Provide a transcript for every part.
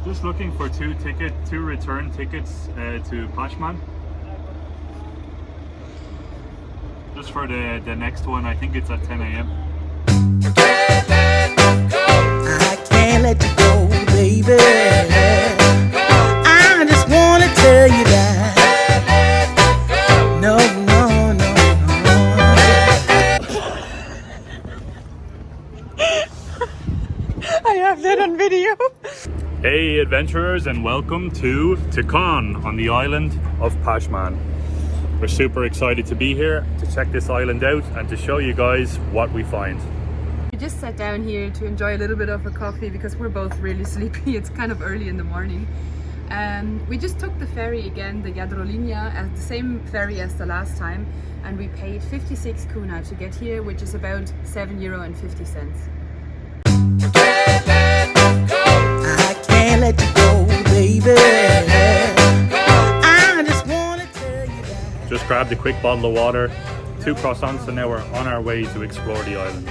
Just looking for two return tickets to Pašman. Just for the next one, I think it's at 10 a.m. I can't let you go, baby. I just wanna tell you that. No, no, no, no. I have that on video. Hey adventurers, and welcome to Ćokovac on the island of Pašman. We're super excited to be here, to check this island out and to show you guys what we find. We just sat down here to enjoy a little bit of a coffee because we're both really sleepy. It's kind of early in the morning. We just took the ferry again, the Jadrolinja, at the same ferry as the last time, and we paid 56 kuna to get here, which is about €7.50. I can't let you go, baby. I just wanna tell you that. Just grabbed a quick bottle of water, 2 croissants, and now we're on our way to explore the island.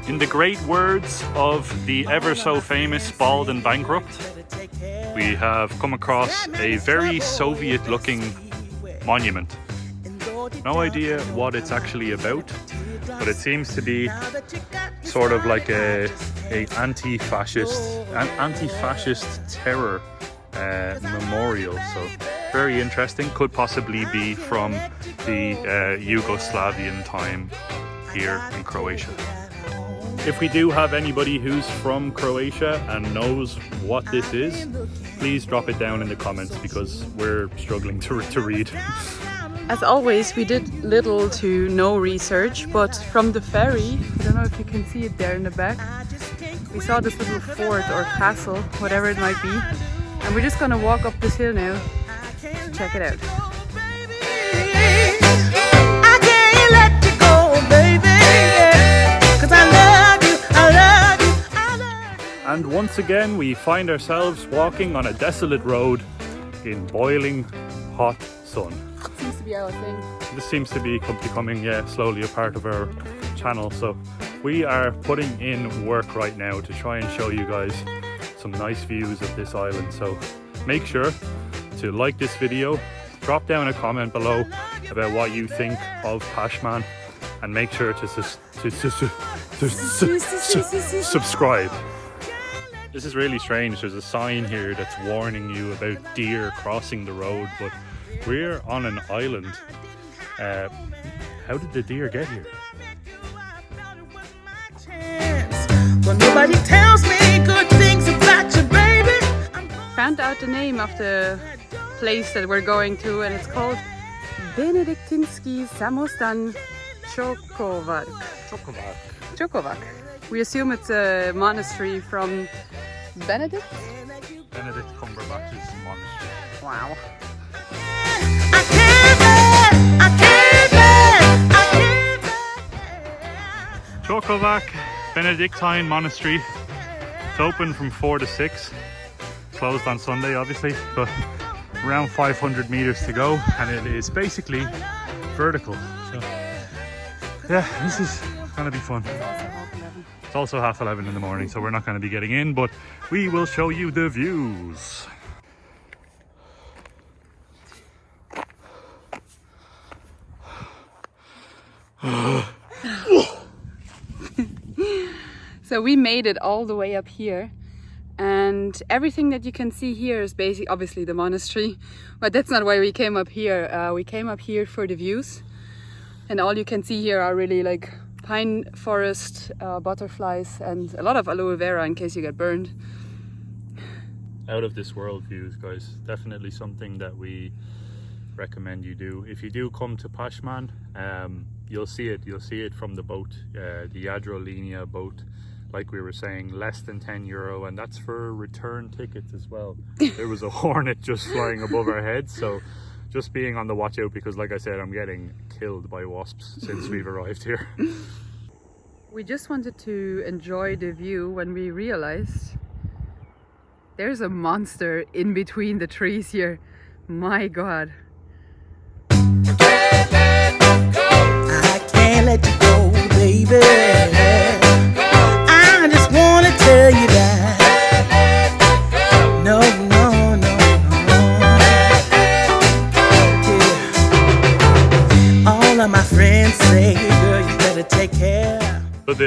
In the great words of the ever so famous Bald and Bankrupt, we have come across a very Soviet looking monument. No idea what it's actually about, but it seems to be sort of like a anti-fascist terror memorial. So very interesting. Could possibly be from the Yugoslavian time here in Croatia. If we do have anybody who's from Croatia and knows what this is, please drop it down in the comments because we're struggling to read. As always, we did little to no research, but from the ferry, I don't know if you can see it there in the back, we saw this little fort or castle, whatever it might be, and we're just gonna walk up this hill now to check it out. I can't let you go, baby, 'cause I love you, I love you, I love you. And once again, we find ourselves walking on a desolate road in boiling hot sun. Seems to be our thing. This seems to be becoming slowly a part of our channel, so we are putting in work right now to try and show you guys some nice views of this island. So make sure to like this video, drop down a comment below about what you think of Pašman, and make sure to subscribe. This is really strange. There's a sign here that's warning you about deer crossing the road, but we're on an island. How did the deer get here? Well, nobody tells me good things about you, baby. Found out the name of the place that we're going to, and it's called Benediktinski Samostan Ćokovac. Ćokovac. We assume it's a monastery from Benedict Cumberbatch's monastery. Wow. Ćokovac Benedictine Monastery. It's open from 4 to 6. Closed on Sunday, obviously, but around 500 meters to go, and it is basically vertical. So, yeah, this is gonna be fun. It's also 11:30 in the morning, so we're not going to be getting in, but we will show you the views. So we made it all the way up here, and everything that you can see here is basically obviously the monastery, but that's not why we came up here. We came up here for the views, and all you can see here are really like pine forest, butterflies, and a lot of aloe vera in case you get burned. Out of this world views, guys. Definitely something that we recommend you do. If you do come to Pašman, you'll see it from the boat, the Jadrolinja boat. Like we were saying, less than €10, and that's for return tickets as well. There was a hornet just flying above our heads, so just being on the watch out, because like I said, I'm getting killed by wasps since we've arrived here. We just wanted to enjoy the view when we realized there's a monster in between the trees here. My God. I can't let you go, baby. I just wanna tell you that.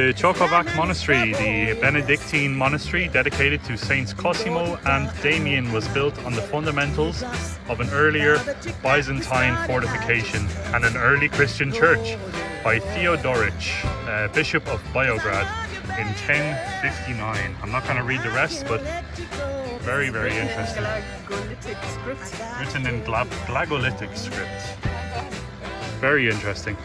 the Ćokovac Monastery, the Benedictine monastery dedicated to Saints Cosimo and Damian, was built on the fundamentals of an earlier Byzantine fortification and an early Christian church by Theodoric, Bishop of Beograd, in 1059. I'm not going to read the rest, but very, very interesting. Written in Glagolitic script. Very interesting.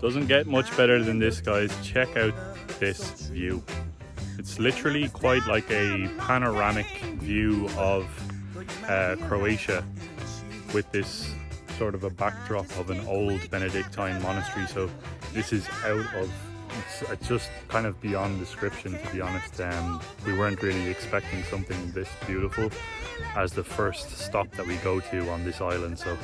Doesn't get much better than this, guys. Check out this view. It's literally quite like a panoramic view of Croatia, with this sort of a backdrop of an old Benedictine monastery. So this is out of, it's just kind of beyond description, to be honest. We weren't really expecting something this beautiful as the first stop that we go to on this island. So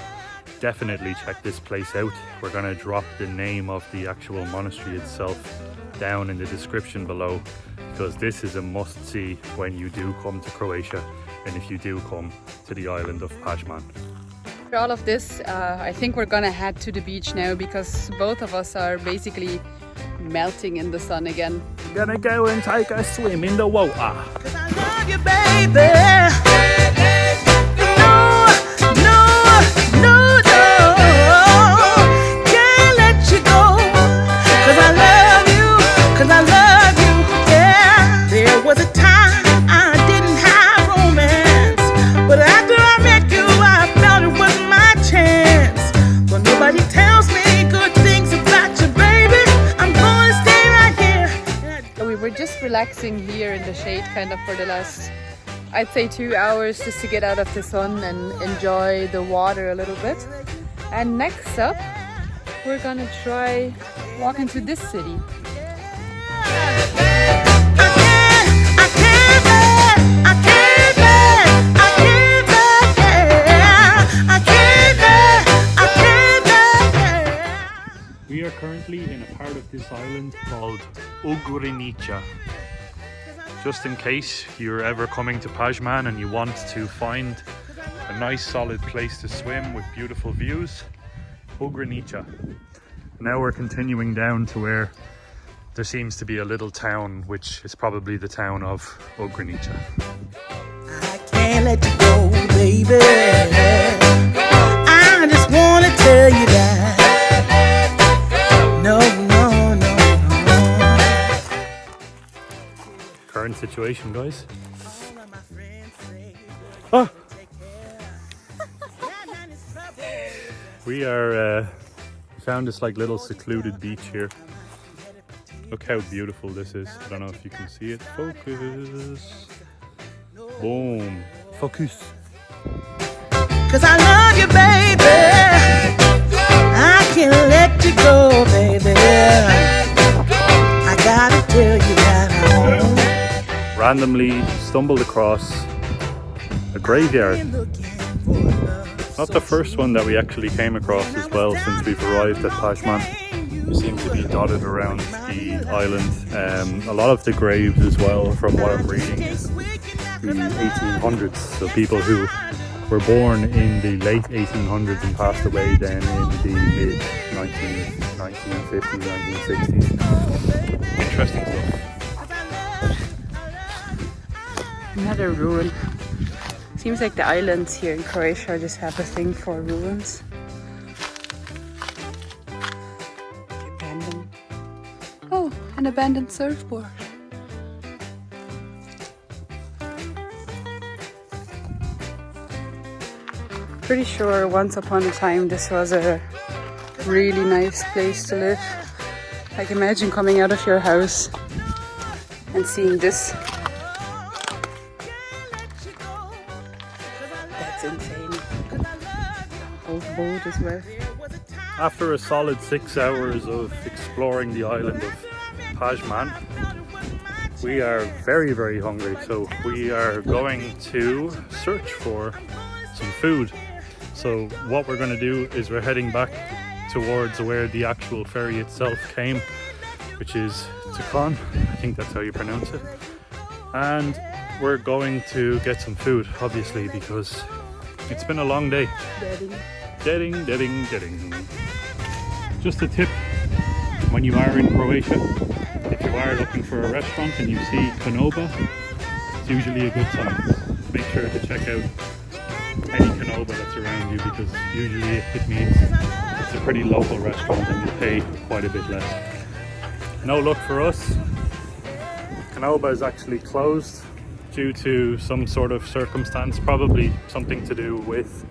definitely check this place out. We're going to drop the name of the actual monastery itself down in the description below, because this is a must-see when you do come to Croatia and if you do come to the island of Pašman. For all of this, I think we're gonna head to the beach now, because both of us are basically melting in the sun again. We're gonna go and take a swim in the water. 'Cause I love you, baby. No, can't let you go. 'Cause I love you, yeah. There was a time I didn't have romance, but after I met you, I felt it was my chance. But nobody tells me good things about you, baby. I'm gonna stay right here. We were just relaxing here in the shade kind of for the last, I'd say, 2 hours, just to get out of the sun and enjoy the water a little bit. And next up, we're gonna try walking to this city. We are currently in a part of this island called Ugrinica. Just in case you're ever coming to Pašman and you want to find a nice solid place to swim with beautiful views, Ugrinica. Now we're continuing down to where there seems to be a little town, which is probably the town of Ugrinica. I can't let you go, baby. I just wanna tell you that. No. Current situation, guys. Oh. We found this like little secluded beach here. Look how beautiful this is. I don't know if you can see it. Focus. Boom. Focus. 'Cause I love you, baby. I can't let you go, baby. I gotta tell you that Randomly stumbled across a graveyard. Not the first one that we actually came across as well since we've arrived at Pašman. They seem to be dotted around the island. A lot of the graves as well, from what I'm reading, is the 1800s. So people who were born in the late 1800s and passed away then in the mid 1950s, 1960s. Interesting stuff. Another ruin. Seems like the islands here in Croatia just have a thing for ruins. Abandoned. Oh, an abandoned surfboard. Pretty sure once upon a time this was a really nice place to live. Like, imagine coming out of your house and seeing this. That's insane. Old boat as well. After a solid 6 hours of exploring the island of Pašman, we are very, very hungry. So we are going to search for some food. So what we're going to do is we're heading back towards where the actual ferry itself came, which is Ćokovac, I think that's how you pronounce it. And we're going to get some food, obviously, because it's been a long day. Getting. Just a tip, when you are in Croatia, if you are looking for a restaurant and you see Canoba, it's usually a good sign. Make sure to check out any Canoba that's around you, because usually it means it's a pretty local restaurant and you pay quite a bit less. No luck for us. Canoba is actually closed due to some sort of circumstance, probably something to do with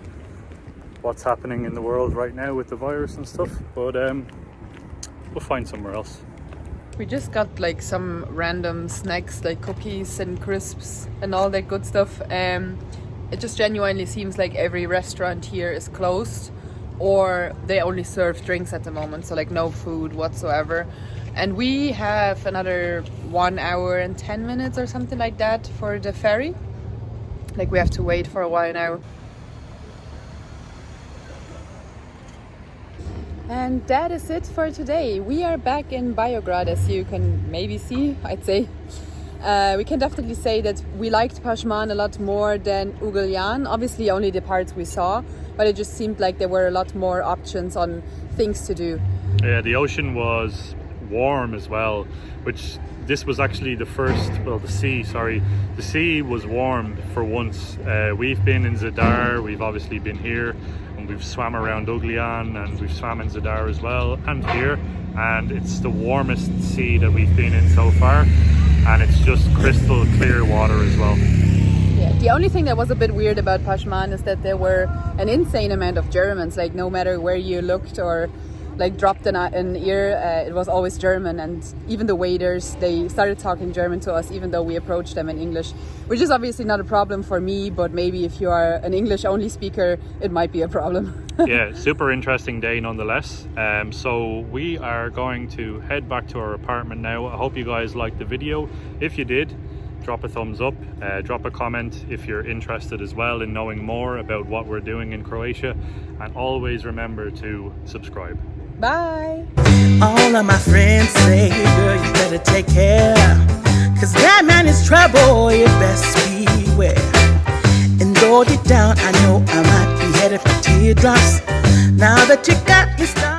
what's happening in the world right now with the virus and stuff, but we'll find somewhere else. We just got like some random snacks like cookies and crisps and all that good stuff. It just genuinely seems like every restaurant here is closed, or they only serve drinks at the moment, so like no food whatsoever. And we have another 1 hour and 10 minutes or something like that for the ferry. Like we have to wait for a while now. And that is it for today. We are back in Beograd, as you can maybe see, I'd say. We can definitely say that we liked Pašman a lot more than Uglján. Obviously only the parts we saw, but it just seemed like there were a lot more options on things to do. Yeah, the ocean was warm as well, which this was actually the first, well, the sea was warm for once. We've been in Zadar, we've obviously been here, and we've swam around Uglján, and we've swam in Zadar as well, and here, and it's the warmest sea that we've been in so far, and it's just crystal clear water as well. Yeah, the only thing that was a bit weird about Pašman is that there were an insane amount of Germans, like no matter where you looked or like dropped an ear, it was always German, and even the waiters, they started talking German to us even though we approached them in English, which is obviously not a problem for me, but maybe if you are an English only speaker it might be a problem. Yeah, super interesting day nonetheless. So we are going to head back to our apartment now. I hope you guys liked the video. If you did, drop a thumbs up, drop a comment if you're interested as well in knowing more about what we're doing in Croatia, and always remember to subscribe. Bye! All of my friends say, girl, you better take care, 'cause that man is trouble, you best beware. And though deep down I know I might be headed for teardrops, now that you got me started.